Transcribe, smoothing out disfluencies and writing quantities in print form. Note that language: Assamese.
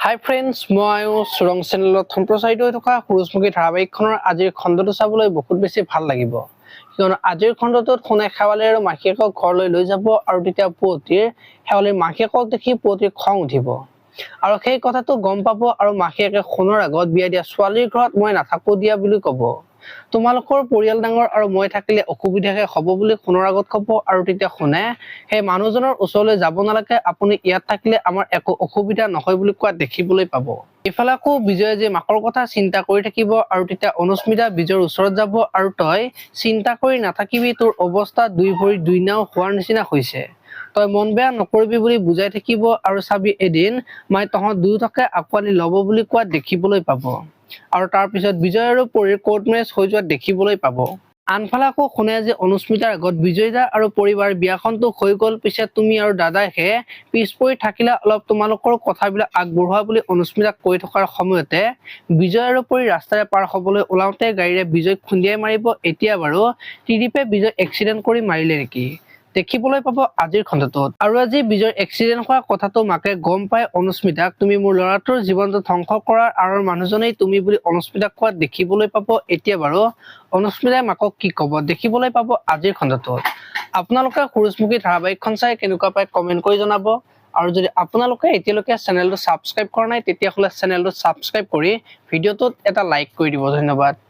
হাই ফ্ৰেণ্ডছ, মই সুৰং চেনেলত সম্প্ৰচাৰিত হৈ থকা সূৰুযমুখী ধাৰাবাহিকখনৰ আজিৰ খণ্ডটো চাবলৈ বহুত বেছি ভাল লাগিব। কিয়নো আজিৰ খণ্ডটোত সোণাই শেৱালি আৰু মাহীয়েকক ঘৰলৈ লৈ যাব আৰু তেতিয়া পুৱতিৰ শেৱালিৰ মাহীয়েকক দেখি পুৱতিৰ খং উঠিব আৰু সেই কথাটো গম পাব আৰু মাহীয়েকে সোণৰ আগত বিয়া দিয়া ছোৱালীৰ ঘৰত মই নাথাকো দিয়া বুলি ক'ব। তোমালোকৰ পৰিয়াল ডাঙৰ আৰু মই থাকিলে অসুবিধাহে হ'ব বুলি সোণৰ আগত ক'ব আৰু তেতিয়া সোণে সেই মানুহজনৰ ওচৰলৈ যাব নালাগে, আপুনি ইয়াত থাকিলে আমাৰ একো অসুবিধা নহয় বুলি কোৱা দেখিবলৈ পাব। ইফালে আকৌ বিজয়ে যে মাকৰ কথা চিন্তা কৰি থাকিব আৰু তেতিয়া অনুস্মিতা বিজয়ৰ ওচৰত যাব আৰু তই চিন্তা কৰি নাথাকিবি, তোৰ অৱস্থা দুই ভৰি দুই নাও হোৱাৰ নিচিনা হৈছে, তই মন বেয়া নকৰিবি বুলি বুজাই থাকিব আৰু চাবি এদিন মাই তহঁত দুয়োটাকে আঁকোৱালি ল'ব বুলি কোৱা দেখিবলৈ পাব আৰু তাৰ পিছত বিজয় আৰু পৰীৰ কোৰ্ট মেৰেজ হৈ যোৱা দেখিবলৈ পাব। আনফালে আকৌ সোণে যে অনুস্মিতাৰ আগত বিজয় দা আৰু পৰিবাৰ বিয়াখনটো হৈ গ'ল, পিছে তুমি আৰু দাদাইহে পিছ পৰি থাকিলা, অলপ তোমালোকৰ কথাবিলাক আগবঢ়োৱা বুলি অনুস্মিতাক কৈ থকাৰ সময়তে বিজয় আৰু পৰি ৰাস্তাৰে পাৰ হ'বলৈ ওলাওঁতে গাড়ীৰে বিজয়ক খুন্দিয়াই মাৰিব। এতিয়া বাৰু ত্ৰিদীপে বিজয় এক্সিডেণ্ট কৰি মাৰিলে নেকি দেখিবলৈ পাব আজিৰ খণ্ডটোত। আৰু আজি বিজয়ৰ এক্সিডেণ্ট হোৱা কথাটো মাকে গম পাই অনুস্মিতাক তুমি মোৰ ল'ৰাটোৰ জীৱনটো ধ্বংস কৰাৰ আঁৰৰ মানুহজনেই তুমি বুলি অনুস্মিতাক কোৱা দেখিবলৈ পাব। এতিয়া বাৰু অনুস্মিতাই মাকক কি ক'ব দেখিবলৈ পাব আজিৰ খণ্ডটোত। আপোনালোকে সূৰুযমুখী ধাৰাবাহিকখন চাই কেনেকুৱা পায় কমেণ্ট কৰি জনাব আৰু যদি আপোনালোকে এতিয়ালৈকে চেনেলটো ছাবস্ক্ৰাইব কৰা নাই তেতিয়াহ'লে চেনেলটো ছাবস্ক্ৰাইব কৰি ভিডিঅ'টোত এটা লাইক কৰি দিব। ধন্যবাদ।